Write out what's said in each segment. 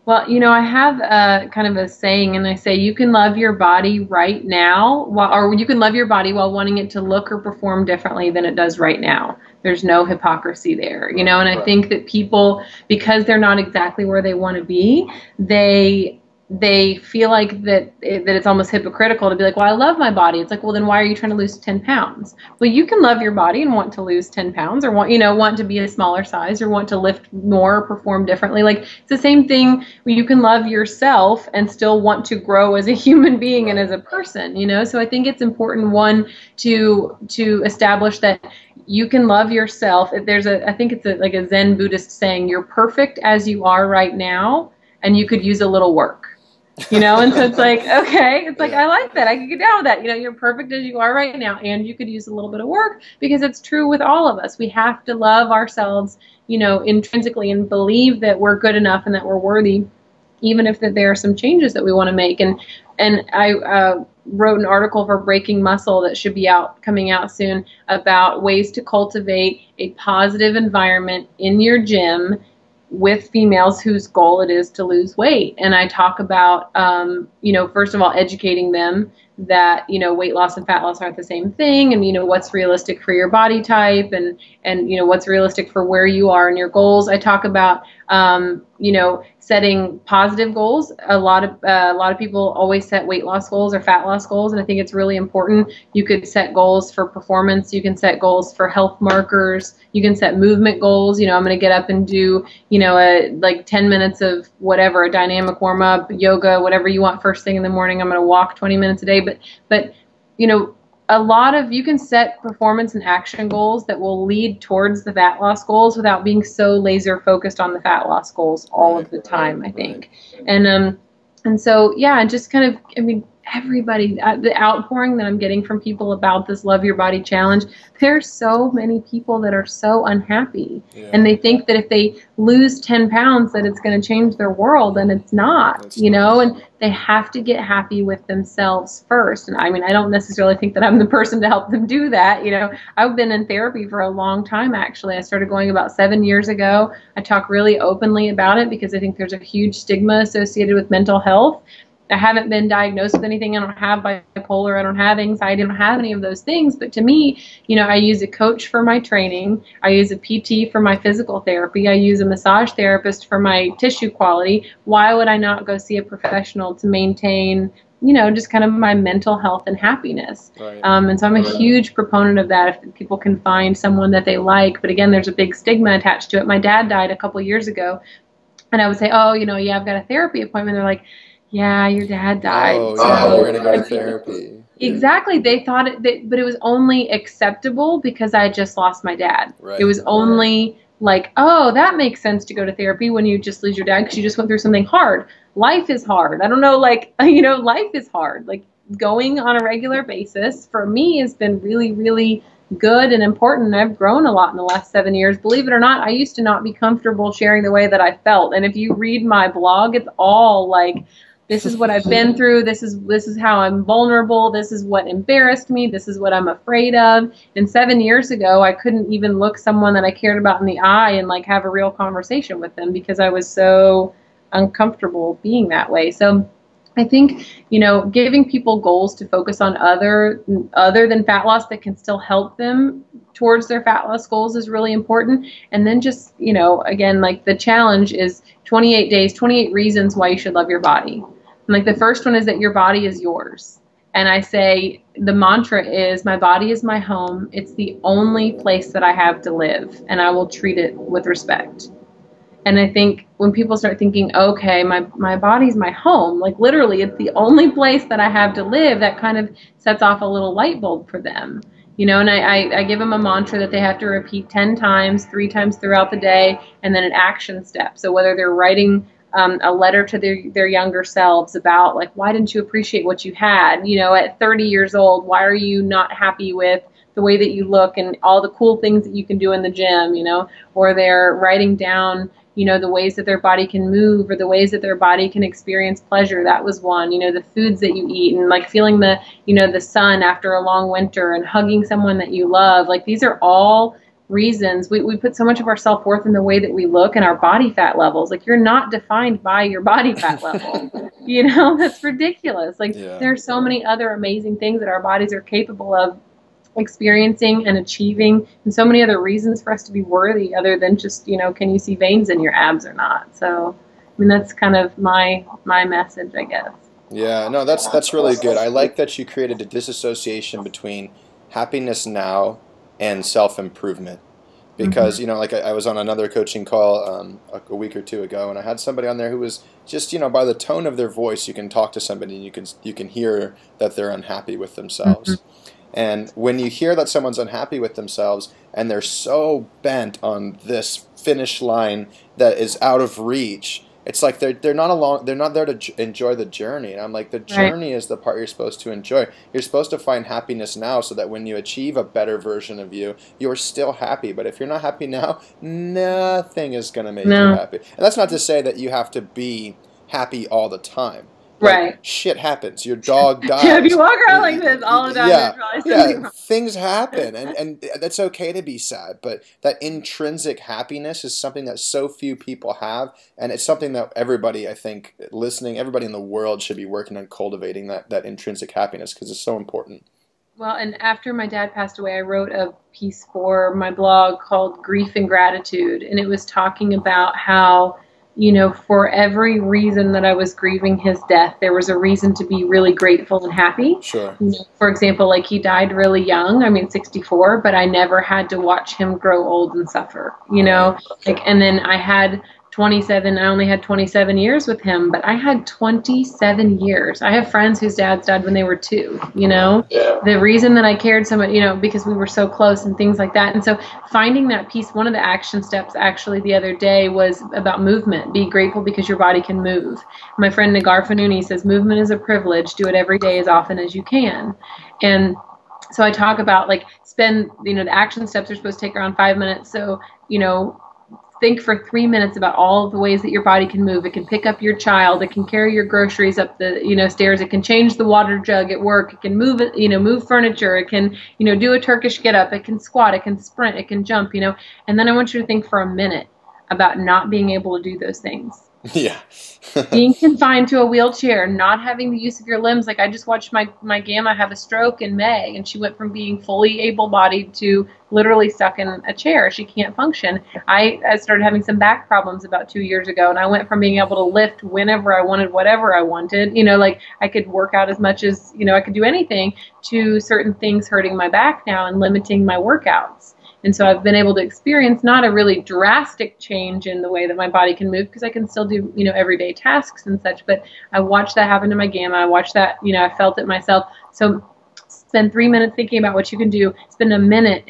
Well, I have a kind of a saying, and I say you can love your body right now, or you can love your body while wanting it to look or perform differently than it does right now. There's no hypocrisy there, and I think that people, because they're not exactly where they want to be, they feel like that it's almost hypocritical to be like, well, I love my body. It's like, well, then why are you trying to lose 10 pounds? Well, you can love your body and want to lose 10 pounds, or want to be a smaller size, or want to lift more or perform differently. Like, it's the same thing where you can love yourself and still want to grow as a human being and as a person, So I think it's important, one, to establish that you can love yourself. I think it's like a Zen Buddhist saying, you're perfect as you are right now, and you could use a little work. And so it's like, okay, it's like, I like that. I can get down with that. You're perfect as you are right now, and you could use a little bit of work, because it's true with all of us. We have to love ourselves, intrinsically, and believe that we're good enough and that we're worthy, even if that there are some changes that we want to make. And I wrote an article for Breaking Muscle that should be coming out soon, about ways to cultivate a positive environment in your gym with females whose goal it is to lose weight. And I talk about, first of all, educating them that, weight loss and fat loss aren't the same thing, and, what's realistic for your body type, and what's realistic for where you are in your goals. I talk about, setting positive goals. A lot of people always set weight loss goals or fat loss goals, and I think it's really important. You could set goals for performance. You can set goals for health markers. You can set movement goals. I'm going to get up and do, like 10 minutes of whatever, a dynamic warm up, yoga, whatever you want first thing in the morning. I'm going to walk 20 minutes a day. But you can set performance and action goals that will lead towards the fat loss goals without being so laser focused on the fat loss goals all of the time, I think. And so, yeah, just kind of, everybody, the outpouring that I'm getting from people about this Love Your Body Challenge, there's so many people that are so unhappy. Yeah. And they think that if they lose 10 pounds that it's going to change their world, and it's not, and they have to get happy with themselves first. And I don't necessarily think that I'm the person to help them do that. I've been in therapy for a long time, actually. I started going about 7 years ago. I talk really openly about it because I think there's a huge stigma associated with mental health. I haven't been diagnosed with anything. I don't have bipolar. I don't have anxiety. I don't have any of those things. But to me, I use a coach for my training. I use a PT for my physical therapy. I use a massage therapist for my tissue quality. Why would I not go see a professional to maintain, just kind of my mental health and happiness? Right. And so I'm a huge proponent of that, if people can find someone that they like. But again, there's a big stigma attached to it. My dad died a couple years ago, and I would say, oh, yeah, I've got a therapy appointment. They're like, yeah, your dad died. Oh, so we're going to go to therapy. Exactly. They thought but it was only acceptable because I had just lost my dad. Right. It was only like, oh, that makes sense to go to therapy when you just lose your dad because you just went through something hard. Life is hard. I don't know, life is hard. Like, going on a regular basis for me has been really, really good and important. I've grown a lot in the last 7 years. Believe it or not, I used to not be comfortable sharing the way that I felt. And if you read my blog, it's all like, this is what I've been through. This is how I'm vulnerable. This is what embarrassed me. This is what I'm afraid of. And 7 years ago, I couldn't even look someone that I cared about in the eye and like have a real conversation with them because I was so uncomfortable being that way. So I think, giving people goals to focus on other than fat loss that can still help them towards their fat loss goals is really important. And then just, again, like the challenge is 28 days, 28 reasons why you should love your body. And like the first one is that your body is yours. And I say the mantra is, my body is my home. It's the only place that I have to live, and I will treat it with respect. And I think when people start thinking, okay, my body's my home, like literally it's the only place that I have to live, that kind of sets off a little light bulb for them. And I give them a mantra that they have to repeat 10 times, 3 times throughout the day, and then an action step. So whether they're writing a letter to their younger selves about, like, why didn't you appreciate what you had? At 30 years old, why are you not happy with the way that you look and all the cool things that you can do in the gym, or they're writing down, the ways that their body can move or the ways that their body can experience pleasure. That was one, the foods that you eat and like feeling the sun after a long winter and hugging someone that you love. Like, these are all reasons. We put so much of our self-worth in the way that we look and our body fat levels. Like, you're not defined by your body fat level. You know, that's ridiculous. Like, there are so many other amazing things that our bodies are capable of experiencing and achieving, and so many other reasons for us to be worthy other than just, you know, can you see veins in your abs or not? So, I mean, that's kind of my message, I guess. Yeah, no, that's really good. I like that you created a disassociation between happiness now and self-improvement. Because, you know, like I was on another coaching call a week or two ago, and I had somebody on there who was just, you know, by the tone of their voice, you can talk to somebody and you can hear that they're unhappy with themselves. And when you hear that someone's unhappy with themselves and they're so bent on this finish line that is out of reach, it's like they're not there to enjoy the journey. And I'm like, the journey is the part you're supposed to enjoy. You're supposed to find happiness now so that when you achieve a better version of you, you're still happy. But if you're not happy now, nothing is going to make you happy. And that's not to say that you have to be happy all the time. Like, shit happens. Your dog dies. If you walk around like this all the time, things happen, and that's okay to be sad. But that intrinsic happiness is something that so few people have, and it's something that everybody, I think, everybody in the world should be working on cultivating that intrinsic happiness, because it's so important. Well, and after my dad passed away, I wrote a piece for my blog called Grief and Gratitude, and it was talking about how, you know, for every reason that I was grieving his death, there was a reason to be really grateful and happy. Sure. You know, for example, like, he died really young. I mean, 64, but I never had to watch him grow old and suffer, you know, like, and then I only had 27 years with him, but I had 27 years. I have friends whose dads died when they were 2, you know. The reason that I cared so much, you know, because we were so close and things like that. And so finding that piece, one of the action steps actually the other day was about movement. Be grateful because your body can move. My friend Nagar Fanuni says, movement is a privilege. Do it every day as often as you can. And so I talk about, like, the action steps are supposed to take around 5 minutes. So, you know, think for 3 minutes about all of the ways that your body can move. It can pick up your child. It can carry your groceries up the, you know, stairs. It can change the water jug at work. It can move it, you know, move furniture. It can, you know, do a Turkish get up. It can squat. It can sprint. It can jump, you know. And then I want you to think for a minute about not being able to do those things. Yeah. Being confined to a wheelchair, not having the use of your limbs. Like, I just watched my Gamma have a stroke in May, and she went from being fully able-bodied to literally stuck in a chair. She can't function. I started having some back problems about 2 years ago, and I went from being able to lift whenever I wanted, whatever I wanted, you know, like, I could work out as much as, you know, I could do anything, to certain things hurting my back now and limiting my workouts. And so I've been able to experience not a really drastic change in the way that my body can move, because I can still do, you know, everyday tasks and such, but I watched that happen to my Gamma. I watched that, you know, I felt it myself. So spend 3 minutes thinking about what you can do. Spend a minute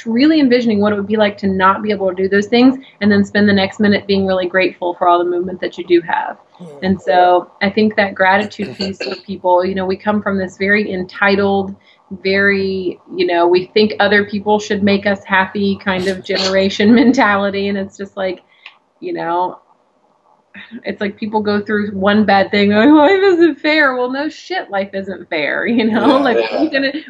really envisioning what it would be like to not be able to do those things, and then spend the next minute being really grateful for all the movement that you do have. And so I think that gratitude piece for people, you know, we come from this very entitled, very, you know, we think other people should make us happy kind of generation mentality. And it's just like, you know, it's like people go through one bad thing, like, life isn't fair. Well, no shit, life isn't fair, you know?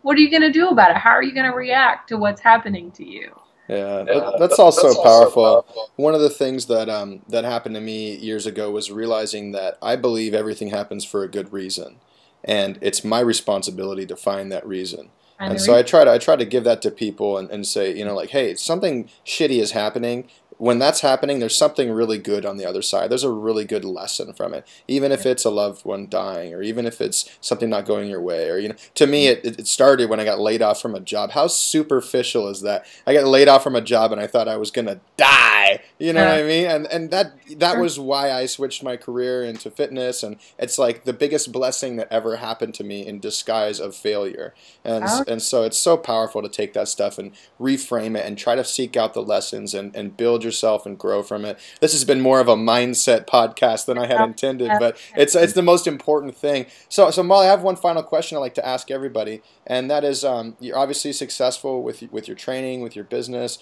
What are you gonna do about it? How are you gonna react to what's happening to you? That's also powerful. One of the things that that happened to me years ago was realizing that I believe everything happens for a good reason, and it's my responsibility to find that reason. And so I try to give that to people and say, you know, like, hey, something shitty is happening. When that's happening, there's something really good on the other side. There's a really good lesson from it, even if it's a loved one dying, or even if it's something not going your way. Or, you know, to me, it started when I got laid off from a job. How superficial is that? I got laid off from a job and I thought I was gonna die. You know what I mean? And that was why I switched my career into fitness. And it's like the biggest blessing that ever happened to me in disguise of failure. And so it's so powerful to take that stuff and reframe it and try to seek out the lessons and build yourself and grow from it. This has been more of a mindset podcast than I had intended, but it's the most important thing. So Molly, I have one final question I'd like to ask everybody, and that is, you're obviously successful with your training, with your business,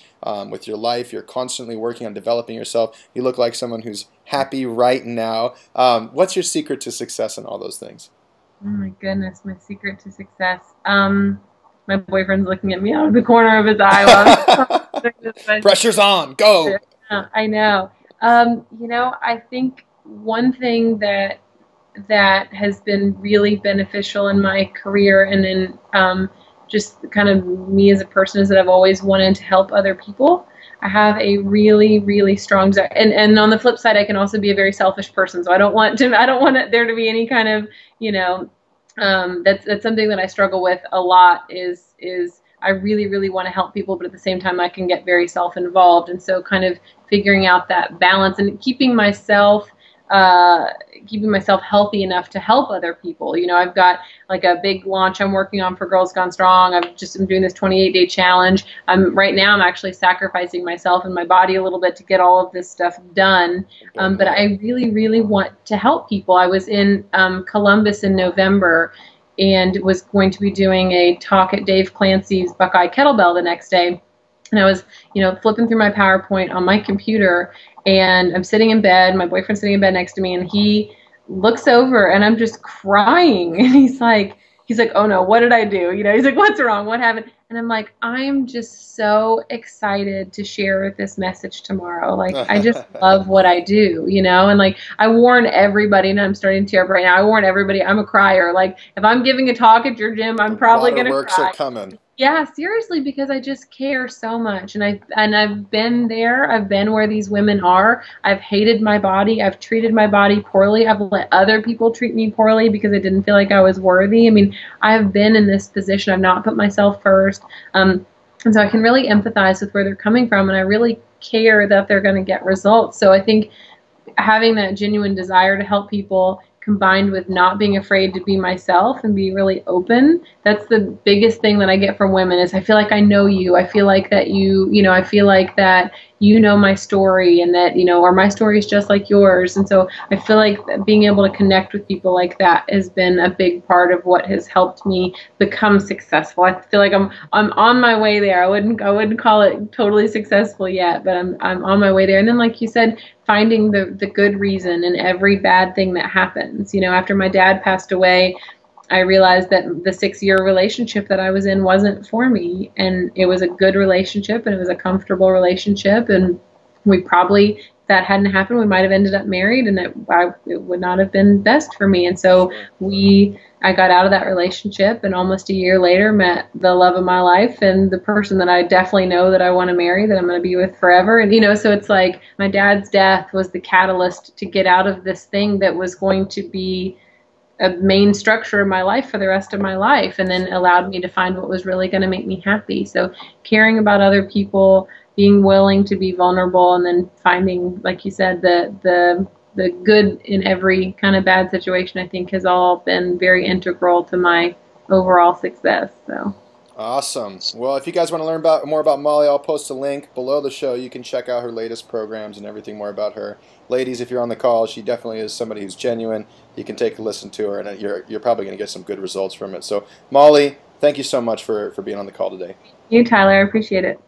with your life. You're constantly working on developing yourself. You look like someone who's happy right now. What's your secret to success in all those things? Oh my goodness, my secret to success. My boyfriend's looking at me out of the corner of his eye. Pressure's on. Go. I know. I think one thing that has been really beneficial in my career and in just kind of me as a person is that I've always wanted to help other people. I have a really, really strong desire. And on the flip side, I can also be a very selfish person. So I don't want there to be any kind of, that's something that I struggle with a lot is I really, really want to help people, but at the same time, I can get very self-involved. And so kind of figuring out that balance and keeping myself healthy enough to help other people. I've got like a big launch I'm working on for Girls Gone Strong. I'm doing this 28-day challenge. Right now I'm actually sacrificing myself and my body a little bit to get all of this stuff done. But I really, really want to help people. I was in Columbus in November and was going to be doing a talk at Dave Clancy's Buckeye Kettlebell the next day. And I was, flipping through my PowerPoint on my computer, and I'm sitting in bed, my boyfriend's sitting in bed next to me, and he looks over, and I'm just crying. And he's like, oh no, what did I do? He's like, what's wrong? What happened? And I'm like, I'm just so excited to share this message tomorrow. Like, I just love what I do, and like, I warn everybody, and I'm starting to tear up right now. I warn everybody, I'm a crier. Like, if I'm giving a talk at your gym, I'm probably going to cry. Waterworks are coming. Yeah, seriously, because I just care so much, and I've been there. I've been where these women are. I've hated my body. I've treated my body poorly. I've let other people treat me poorly because I didn't feel like I was worthy. I mean, I've been in this position. I've not put myself first, and so I can really empathize with where they're coming from, and I really care that they're going to get results. So I think having that genuine desire to help people, combined with not being afraid to be myself and be really open, that's the biggest thing that I get from women is I feel like I know you. I feel like that I feel like that my story, and that, or my story is just like yours. And so I feel like being able to connect with people like that has been a big part of what has helped me become successful. I feel like I'm on my way there. I wouldn't call it totally successful yet, but I'm on my way there. And then, like you said, finding the good reason in every bad thing that happens. After my dad passed away, I realized that the 6-year relationship that I was in wasn't for me, and it was a good relationship, and it was a comfortable relationship, and we probably, if that hadn't happened, we might have ended up married, and it would not have been best for me. And so I got out of that relationship, and almost a year later met the love of my life and the person that I definitely know that I want to marry, that I'm going to be with forever. And, so it's like my dad's death was the catalyst to get out of this thing that was going to be a main structure of my life for the rest of my life, and then allowed me to find what was really going to make me happy. So caring about other people, being willing to be vulnerable, and then finding, like you said, the good in every kind of bad situation, I think has all been very integral to my overall success. So awesome. Well, if you guys want to learn more about Molly, I'll post a link below the show. You can check out her latest programs and everything more about her. Ladies, if you're on the call, she definitely is somebody who's genuine. You can take a listen to her, and you're probably going to get some good results from it. So, Molly, thank you so much for being on the call today. You, Tyler. I appreciate it.